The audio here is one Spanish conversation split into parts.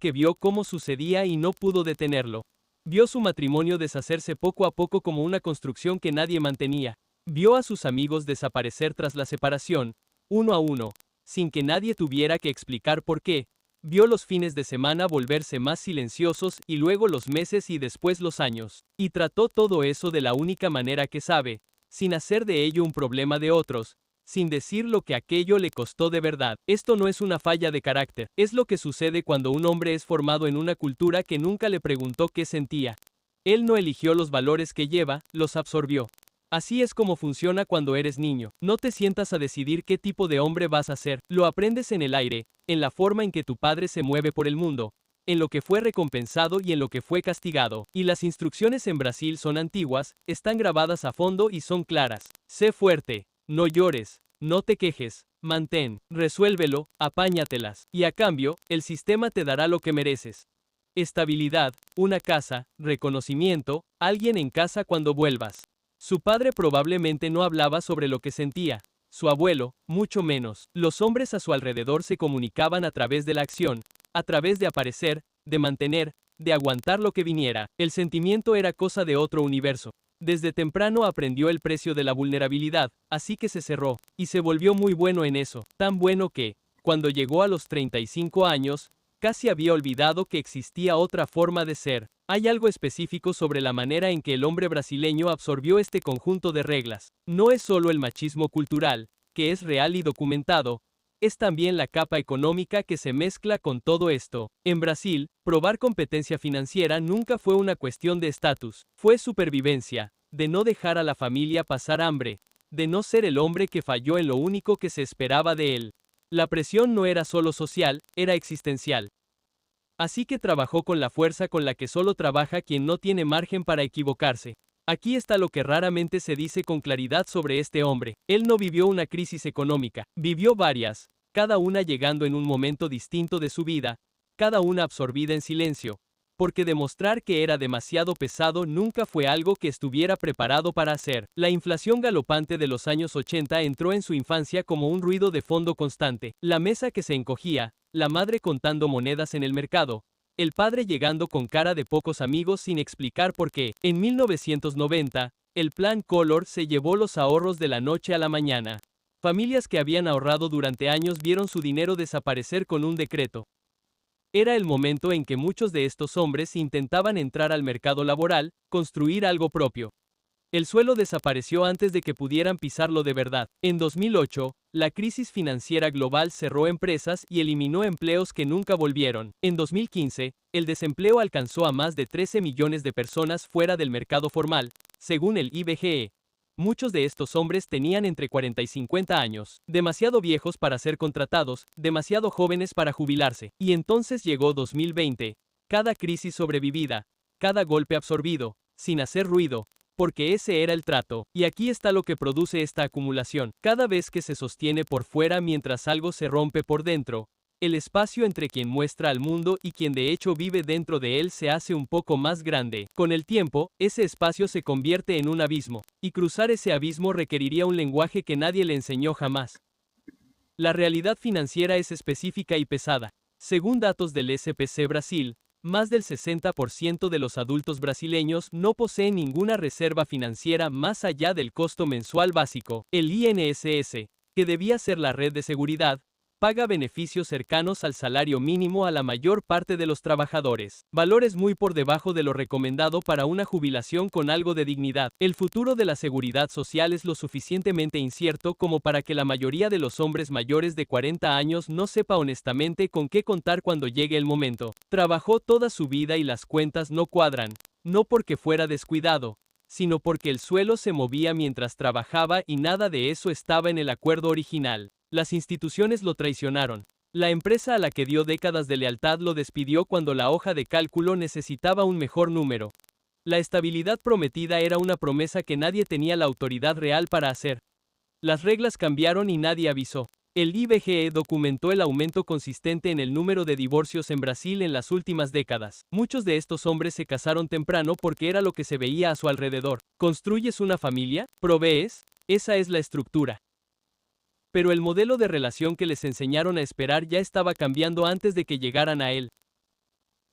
que vio cómo sucedía y no pudo detenerlo. Vio su matrimonio deshacerse poco a poco como una construcción que nadie mantenía. Vio a sus amigos desaparecer tras la separación, uno a uno, sin que nadie tuviera que explicar por qué. Vio los fines de semana volverse más silenciosos y luego los meses y después los años. Y trató todo eso de la única manera que sabe, sin hacer de ello un problema de otros, sin decir lo que aquello le costó de verdad. Esto no es una falla de carácter, es lo que sucede cuando un hombre es formado en una cultura que nunca le preguntó qué sentía. Él no eligió los valores que lleva, los absorbió. Así es como funciona cuando eres niño. No te sientas a decidir qué tipo de hombre vas a ser, lo aprendes en el aire, en la forma en que tu padre se mueve por el mundo, en lo que fue recompensado y en lo que fue castigado. Y las instrucciones en Brasil son antiguas, están grabadas a fondo y son claras. Sé fuerte, no llores, no te quejes, mantén, resuélvelo, apáñatelas, y a cambio, el sistema te dará lo que mereces. Estabilidad, una casa, reconocimiento, alguien en casa cuando vuelvas. Su padre probablemente no hablaba sobre lo que sentía. Su abuelo, mucho menos. Los hombres a su alrededor se comunicaban a través de la acción, a través de aparecer, de mantener, de aguantar lo que viniera. El sentimiento era cosa de otro universo. Desde temprano aprendió el precio de la vulnerabilidad, así que se cerró, y se volvió muy bueno en eso, tan bueno que, cuando llegó a los 35 años, casi había olvidado que existía otra forma de ser. Hay algo específico sobre la manera en que el hombre brasileño absorbió este conjunto de reglas. No es solo el machismo cultural, que es real y documentado, es también la capa económica que se mezcla con todo esto. En Brasil, probar competencia financiera nunca fue una cuestión de estatus, fue supervivencia, de no dejar a la familia pasar hambre, de no ser el hombre que falló en lo único que se esperaba de él. La presión no era solo social, era existencial. Así que trabajó con la fuerza con la que solo trabaja quien no tiene margen para equivocarse. Aquí está lo que raramente se dice con claridad sobre este hombre. Él no vivió una crisis económica, vivió varias, cada una llegando en un momento distinto de su vida, cada una absorbida en silencio, porque demostrar que era demasiado pesado nunca fue algo que estuviera preparado para hacer. La inflación galopante de los años 80 entró en su infancia como un ruido de fondo constante, la mesa que se encogía, la madre contando monedas en el mercado, el padre llegando con cara de pocos amigos sin explicar por qué. En 1990, el plan Collor se llevó los ahorros de la noche a la mañana. Familias que habían ahorrado durante años vieron su dinero desaparecer con un decreto. Era el momento en que muchos de estos hombres intentaban entrar al mercado laboral, construir algo propio. El suelo desapareció antes de que pudieran pisarlo de verdad. En 2008, la crisis financiera global cerró empresas y eliminó empleos que nunca volvieron. En 2015, el desempleo alcanzó a más de 13 millones de personas fuera del mercado formal, según el IBGE. Muchos de estos hombres tenían entre 40 y 50 años, demasiado viejos para ser contratados, demasiado jóvenes para jubilarse. Y entonces llegó 2020, cada crisis sobrevivida, cada golpe absorbido, sin hacer ruido, porque ese era el trato. Y aquí está lo que produce esta acumulación. Cada vez que se sostiene por fuera mientras algo se rompe por dentro, el espacio entre quien muestra al mundo y quien de hecho vive dentro de él se hace un poco más grande. Con el tiempo, ese espacio se convierte en un abismo, y cruzar ese abismo requeriría un lenguaje que nadie le enseñó jamás. La realidad financiera es específica y pesada. Según datos del SPC Brasil, más del 60% de los adultos brasileños no poseen ninguna reserva financiera más allá del costo mensual básico. El INSS, que debía ser la red de seguridad, paga beneficios cercanos al salario mínimo a la mayor parte de los trabajadores, valores muy por debajo de lo recomendado para una jubilación con algo de dignidad. El futuro de la seguridad social es lo suficientemente incierto como para que la mayoría de los hombres mayores de 40 años no sepa honestamente con qué contar cuando llegue el momento. Trabajó toda su vida y las cuentas no cuadran, no porque fuera descuidado, sino porque el suelo se movía mientras trabajaba y nada de eso estaba en el acuerdo original. Las instituciones lo traicionaron. La empresa a la que dio décadas de lealtad lo despidió cuando la hoja de cálculo necesitaba un mejor número. La estabilidad prometida era una promesa que nadie tenía la autoridad real para hacer. Las reglas cambiaron y nadie avisó. El IBGE documentó el aumento consistente en el número de divorcios en Brasil en las últimas décadas. Muchos de estos hombres se casaron temprano porque era lo que se veía a su alrededor. ¿Construyes una familia? ¿Provees? Esa es la estructura. Pero el modelo de relación que les enseñaron a esperar ya estaba cambiando antes de que llegaran a él.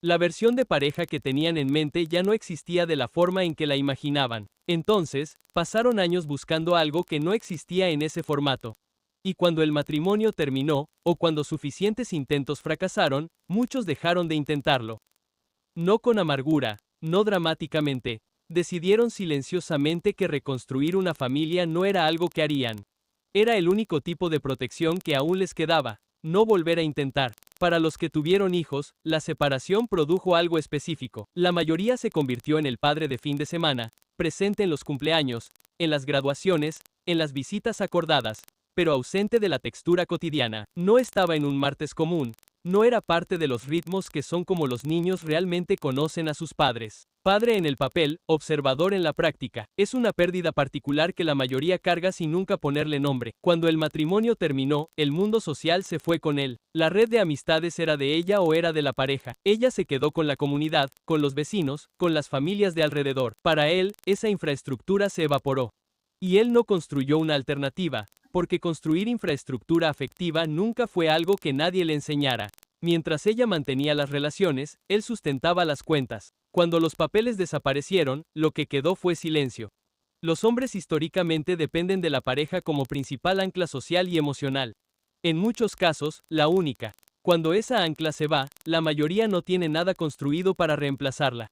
La versión de pareja que tenían en mente ya no existía de la forma en que la imaginaban. Entonces, pasaron años buscando algo que no existía en ese formato. Y cuando el matrimonio terminó, o cuando suficientes intentos fracasaron, muchos dejaron de intentarlo. No con amargura, no dramáticamente. Decidieron silenciosamente que reconstruir una familia no era algo que harían. Era el único tipo de protección que aún les quedaba, no volver a intentar. Para los que tuvieron hijos, la separación produjo algo específico. La mayoría se convirtió en el padre de fin de semana, presente en los cumpleaños, en las graduaciones, en las visitas acordadas, pero ausente de la textura cotidiana. No estaba en un martes común. No era parte de los ritmos que son como los niños realmente conocen a sus padres. Padre en el papel, observador en la práctica. Es una pérdida particular que la mayoría carga sin nunca ponerle nombre. Cuando el matrimonio terminó, el mundo social se fue con él. La red de amistades era de ella o era de la pareja. Ella se quedó con la comunidad, con los vecinos, con las familias de alrededor. Para él, esa infraestructura se evaporó. Y él no construyó una alternativa, porque construir infraestructura afectiva nunca fue algo que nadie le enseñara. Mientras ella mantenía las relaciones, él sustentaba las cuentas. Cuando los papeles desaparecieron, lo que quedó fue silencio. Los hombres históricamente dependen de la pareja como principal ancla social y emocional. En muchos casos, la única. Cuando esa ancla se va, la mayoría no tiene nada construido para reemplazarla.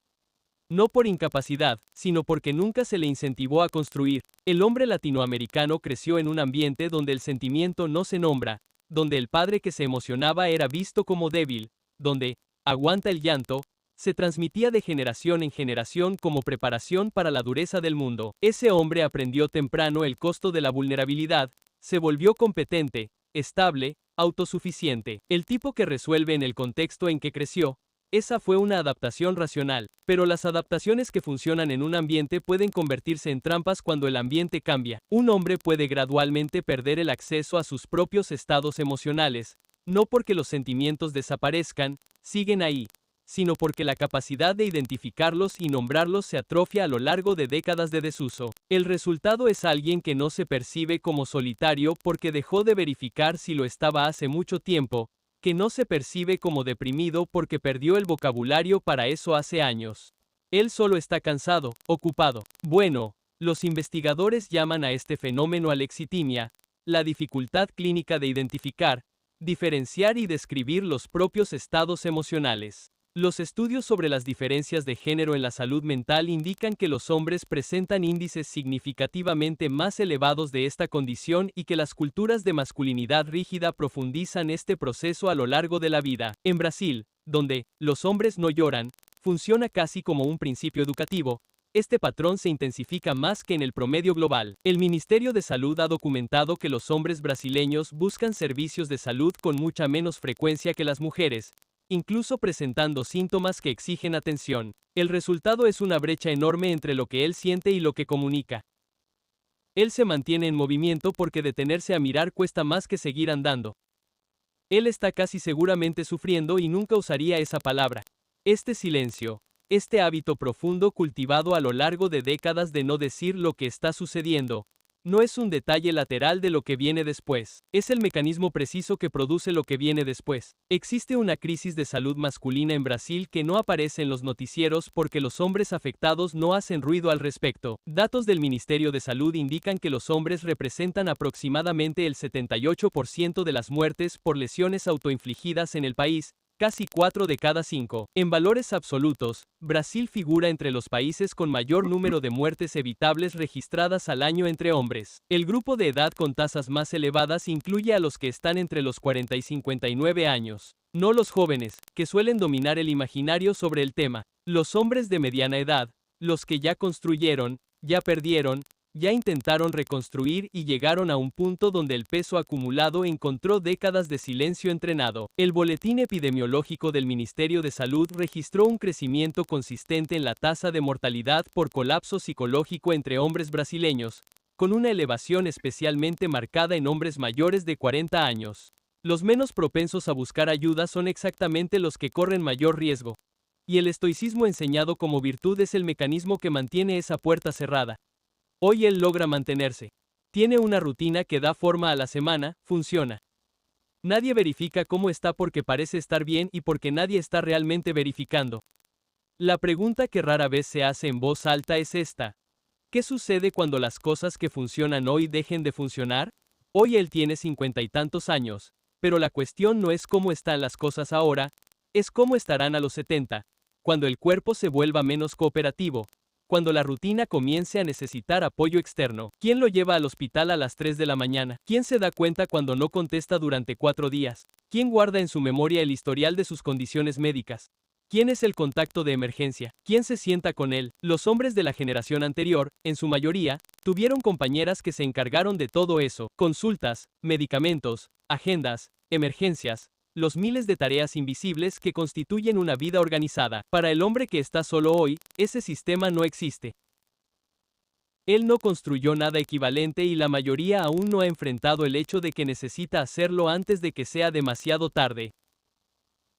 No por incapacidad, sino porque nunca se le incentivó a construir. El hombre latinoamericano creció en un ambiente donde el sentimiento no se nombra, donde el padre que se emocionaba era visto como débil, donde aguanta el llanto, se transmitía de generación en generación como preparación para la dureza del mundo. Ese hombre aprendió temprano el costo de la vulnerabilidad, se volvió competente, estable, autosuficiente. El tipo que resuelve en el contexto en que creció. Esa fue una adaptación racional, pero las adaptaciones que funcionan en un ambiente pueden convertirse en trampas cuando el ambiente cambia. Un hombre puede gradualmente perder el acceso a sus propios estados emocionales, no porque los sentimientos desaparezcan, siguen ahí, sino porque la capacidad de identificarlos y nombrarlos se atrofia a lo largo de décadas de desuso. El resultado es alguien que no se percibe como solitario porque dejó de verificar si lo estaba hace mucho tiempo, que no se percibe como deprimido porque perdió el vocabulario para eso hace años. Él solo está cansado, ocupado. Bueno, los investigadores llaman a este fenómeno alexitimia, la dificultad clínica de identificar, diferenciar y describir los propios estados emocionales. Los estudios sobre las diferencias de género en la salud mental indican que los hombres presentan índices significativamente más elevados de esta condición y que las culturas de masculinidad rígida profundizan este proceso a lo largo de la vida. En Brasil, donde los hombres no lloran, funciona casi como un principio educativo. Este patrón se intensifica más que en el promedio global. El Ministerio de Salud ha documentado que los hombres brasileños buscan servicios de salud con mucha menos frecuencia que las mujeres, incluso presentando síntomas que exigen atención. El resultado es una brecha enorme entre lo que él siente y lo que comunica. Él se mantiene en movimiento porque detenerse a mirar cuesta más que seguir andando. Él está casi seguramente sufriendo y nunca usaría esa palabra. Este silencio, este hábito profundo cultivado a lo largo de décadas de no decir lo que está sucediendo, no es un detalle lateral de lo que viene después, es el mecanismo preciso que produce lo que viene después. Existe una crisis de salud masculina en Brasil que no aparece en los noticieros porque los hombres afectados no hacen ruido al respecto. Datos del Ministerio de Salud indican que los hombres representan aproximadamente el 78% de las muertes por lesiones autoinfligidas en el país, casi 4 de cada 5. En valores absolutos, Brasil figura entre los países con mayor número de muertes evitables registradas al año entre hombres. El grupo de edad con tasas más elevadas incluye a los que están entre los 40 y 59 años. No los jóvenes, que suelen dominar el imaginario sobre el tema. Los hombres de mediana edad, los que ya construyeron, ya perdieron, ya intentaron reconstruir y llegaron a un punto donde el peso acumulado encontró décadas de silencio entrenado. El boletín epidemiológico del Ministerio de Salud registró un crecimiento consistente en la tasa de mortalidad por colapso psicológico entre hombres brasileños, con una elevación especialmente marcada en hombres mayores de 40 años. Los menos propensos a buscar ayuda son exactamente los que corren mayor riesgo. Y el estoicismo enseñado como virtud es el mecanismo que mantiene esa puerta cerrada. Hoy él logra mantenerse. Tiene una rutina que da forma a la semana, funciona. Nadie verifica cómo está porque parece estar bien y porque nadie está realmente verificando. La pregunta que rara vez se hace en voz alta es esta. ¿Qué sucede cuando las cosas que funcionan hoy dejen de funcionar? Hoy él tiene 50 y tantos años, pero la cuestión no es cómo están las cosas ahora, es cómo estarán a los 70, cuando el cuerpo se vuelva menos cooperativo, cuando la rutina comience a necesitar apoyo externo. ¿Quién lo lleva al hospital a las 3 de la mañana? ¿Quién se da cuenta cuando no contesta durante 4 días? ¿Quién guarda en su memoria el historial de sus condiciones médicas? ¿Quién es el contacto de emergencia? ¿Quién se sienta con él? Los hombres de la generación anterior, en su mayoría, tuvieron compañeras que se encargaron de todo eso: consultas, medicamentos, agendas, emergencias, los miles de tareas invisibles que constituyen una vida organizada. Para el hombre que está solo hoy, ese sistema no existe. Él no construyó nada equivalente y la mayoría aún no ha enfrentado el hecho de que necesita hacerlo antes de que sea demasiado tarde.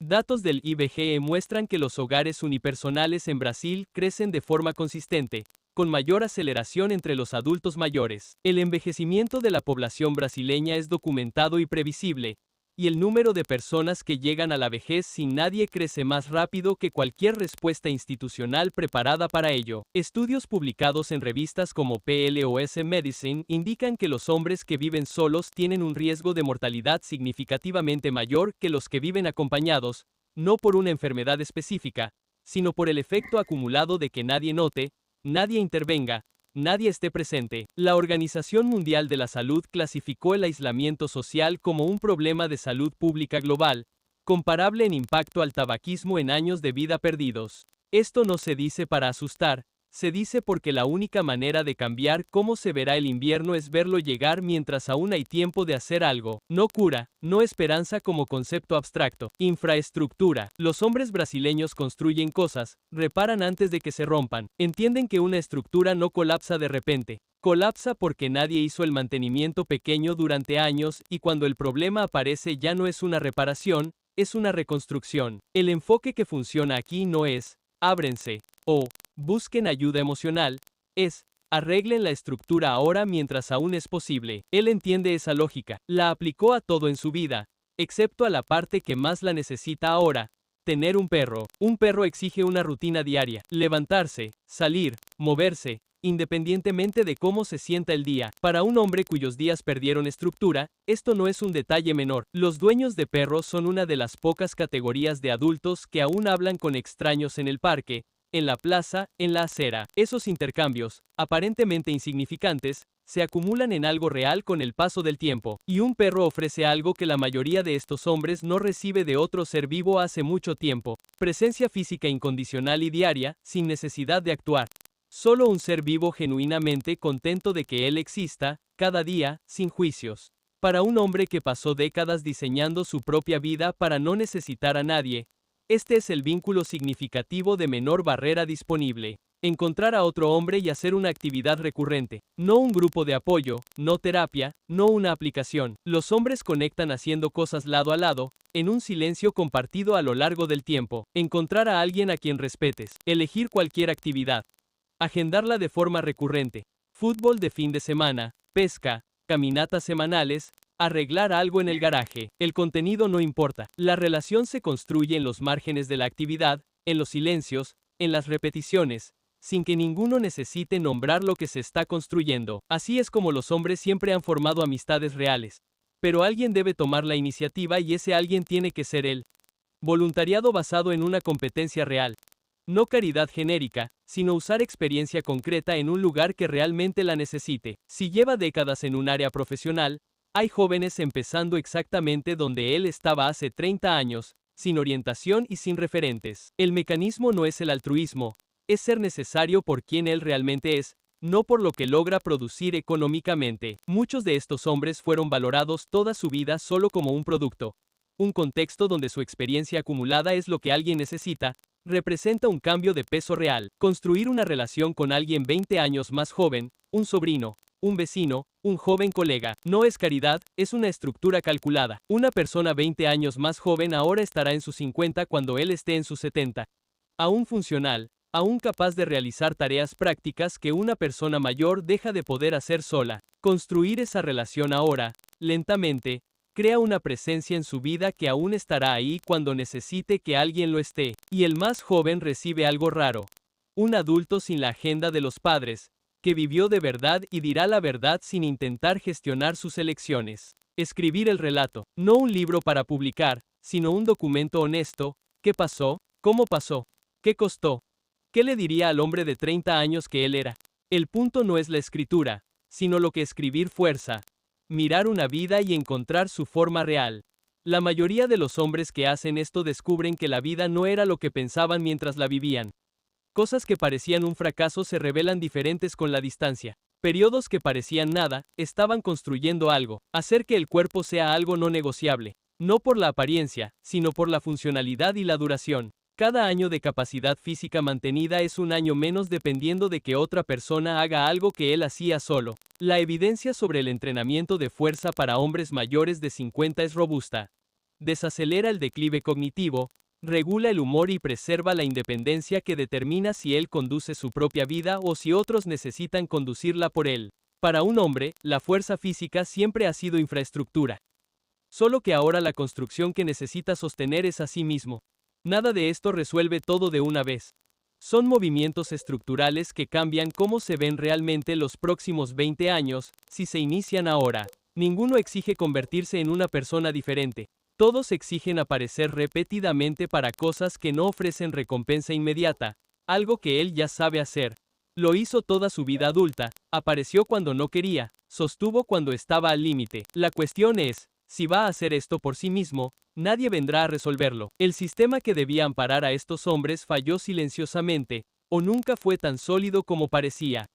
Datos del IBGE muestran que los hogares unipersonales en Brasil crecen de forma consistente, con mayor aceleración entre los adultos mayores. El envejecimiento de la población brasileña es documentado y previsible, y el número de personas que llegan a la vejez sin nadie crece más rápido que cualquier respuesta institucional preparada para ello. Estudios publicados en revistas como PLOS Medicine indican que los hombres que viven solos tienen un riesgo de mortalidad significativamente mayor que los que viven acompañados, no por una enfermedad específica, sino por el efecto acumulado de que nadie note, nadie intervenga, nadie esté presente. La Organización Mundial de la Salud clasificó el aislamiento social como un problema de salud pública global, comparable en impacto al tabaquismo en años de vida perdidos. Esto no se dice para asustar, se dice porque la única manera de cambiar cómo se verá el invierno es verlo llegar mientras aún hay tiempo de hacer algo. No cura, no esperanza como concepto abstracto. Infraestructura. Los hombres brasileños construyen cosas, reparan antes de que se rompan. Entienden que una estructura no colapsa de repente. Colapsa porque nadie hizo el mantenimiento pequeño durante años y cuando el problema aparece ya no es una reparación, es una reconstrucción. El enfoque que funciona aquí no es, ábrense, o busquen ayuda emocional, es, arreglen la estructura ahora mientras aún es posible. Él entiende esa lógica, la aplicó a todo en su vida, excepto a la parte que más la necesita ahora: tener un perro. Un perro exige una rutina diaria: levantarse, salir, moverse, independientemente de cómo se sienta el día. Para un hombre cuyos días perdieron estructura, esto no es un detalle menor. Los dueños de perros son una de las pocas categorías de adultos que aún hablan con extraños en el parque, en la plaza, en la acera. Esos intercambios, aparentemente insignificantes, se acumulan en algo real con el paso del tiempo, y un perro ofrece algo que la mayoría de estos hombres no recibe de otro ser vivo hace mucho tiempo: presencia física incondicional y diaria, sin necesidad de actuar. Solo un ser vivo genuinamente contento de que él exista, cada día, sin juicios. Para un hombre que pasó décadas diseñando su propia vida para no necesitar a nadie, este es el vínculo significativo de menor barrera disponible. Encontrar a otro hombre y hacer una actividad recurrente. No un grupo de apoyo, no terapia, no una aplicación. Los hombres conectan haciendo cosas lado a lado, en un silencio compartido a lo largo del tiempo. Encontrar a alguien a quien respetes. Elegir cualquier actividad. Agendarla de forma recurrente. Fútbol de fin de semana, pesca, caminatas semanales, arreglar algo en el garaje. El contenido no importa. La relación se construye en los márgenes de la actividad, en los silencios, en las repeticiones, sin que ninguno necesite nombrar lo que se está construyendo. Así es como los hombres siempre han formado amistades reales. Pero alguien debe tomar la iniciativa y ese alguien tiene que ser él. Voluntariado basado en una competencia real. No caridad genérica, sino usar experiencia concreta en un lugar que realmente la necesite. Si lleva décadas en un área profesional, hay jóvenes empezando exactamente donde él estaba hace 30 años, sin orientación y sin referentes. El mecanismo no es el altruismo, es ser necesario por quien él realmente es, no por lo que logra producir económicamente. Muchos de estos hombres fueron valorados toda su vida solo como un producto. Un contexto donde su experiencia acumulada es lo que alguien necesita, representa un cambio de peso real. Construir una relación con alguien 20 años más joven, un sobrino, un vecino, un joven colega, no es caridad, es una estructura calculada. Una persona 20 años más joven ahora estará en sus 50 cuando él esté en sus 70. Aún funcional, aún capaz de realizar tareas prácticas que una persona mayor deja de poder hacer sola. Construir esa relación ahora, lentamente, Crea una presencia en su vida que aún estará ahí cuando necesite que alguien lo esté. Y el más joven recibe algo raro. Un adulto sin la agenda de los padres, que vivió de verdad y dirá la verdad sin intentar gestionar sus elecciones. Escribir el relato, no un libro para publicar, sino un documento honesto. ¿Qué pasó? ¿Cómo pasó? ¿Qué costó? ¿Qué le diría al hombre de 30 años que él era? El punto no es la escritura, sino lo que escribir fuerza. Mirar una vida y encontrar su forma real. La mayoría de los hombres que hacen esto descubren que la vida no era lo que pensaban mientras la vivían. Cosas que parecían un fracaso se revelan diferentes con la distancia. Periodos que parecían nada, estaban construyendo algo. Hacer que el cuerpo sea algo no negociable. No por la apariencia, sino por la funcionalidad y la duración. Cada año de capacidad física mantenida es un año menos dependiendo de que otra persona haga algo que él hacía solo. La evidencia sobre el entrenamiento de fuerza para hombres mayores de 50 es robusta. Desacelera el declive cognitivo, regula el humor y preserva la independencia que determina si él conduce su propia vida o si otros necesitan conducirla por él. Para un hombre, la fuerza física siempre ha sido infraestructura. Solo que ahora la construcción que necesita sostener es a sí mismo. Nada de esto resuelve todo de una vez. Son movimientos estructurales que cambian cómo se ven realmente los próximos 20 años, si se inician ahora. Ninguno exige convertirse en una persona diferente. Todos exigen aparecer repetidamente para cosas que no ofrecen recompensa inmediata, algo que él ya sabe hacer. Lo hizo toda su vida adulta, apareció cuando no quería, sostuvo cuando estaba al límite. La cuestión es, si va a hacer esto por sí mismo, nadie vendrá a resolverlo. El sistema que debía amparar a estos hombres falló silenciosamente, o nunca fue tan sólido como parecía.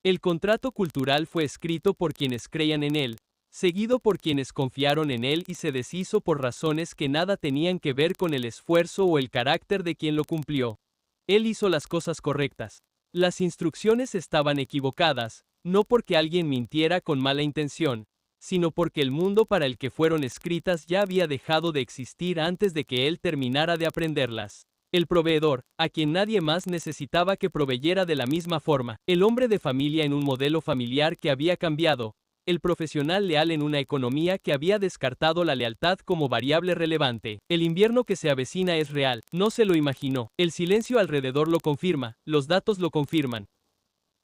El contrato cultural fue escrito por quienes creían en él, seguido por quienes confiaron en él y se deshizo por razones que nada tenían que ver con el esfuerzo o el carácter de quien lo cumplió. Él hizo las cosas correctas. Las instrucciones estaban equivocadas, no porque alguien mintiera con mala intención, sino porque el mundo para el que fueron escritas ya había dejado de existir antes de que él terminara de aprenderlas. El proveedor, a quien nadie más necesitaba que proveyera de la misma forma, el hombre de familia en un modelo familiar que había cambiado, el profesional leal en una economía que había descartado la lealtad como variable relevante. El invierno que se avecina es real, no se lo imaginó, el silencio alrededor lo confirma, los datos lo confirman.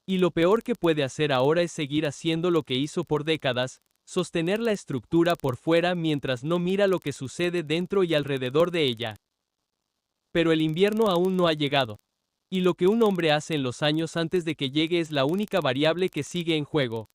Y lo peor que puede hacer ahora es seguir haciendo lo que hizo por décadas, sostener la estructura por fuera mientras no mira lo que sucede dentro y alrededor de ella. Pero el invierno aún no ha llegado. Y lo que un hombre hace en los años antes de que llegue es la única variable que sigue en juego.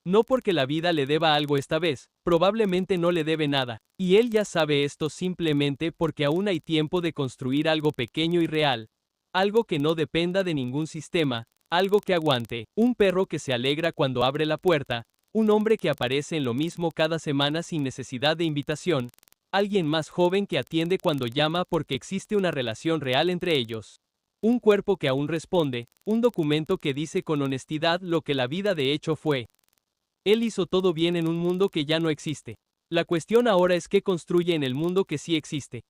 No porque la vida le deba algo esta vez, probablemente no le debe nada. Y él ya sabe esto simplemente porque aún hay tiempo de construir algo pequeño y real. Algo que no dependa de ningún sistema, algo que aguante. Un perro que se alegra cuando abre la puerta. Un hombre que aparece en lo mismo cada semana sin necesidad de invitación. Alguien más joven que atiende cuando llama porque existe una relación real entre ellos. Un cuerpo que aún responde, un documento que dice con honestidad lo que la vida de hecho fue. Él hizo todo bien en un mundo que ya no existe. La cuestión ahora es qué construye en el mundo que sí existe.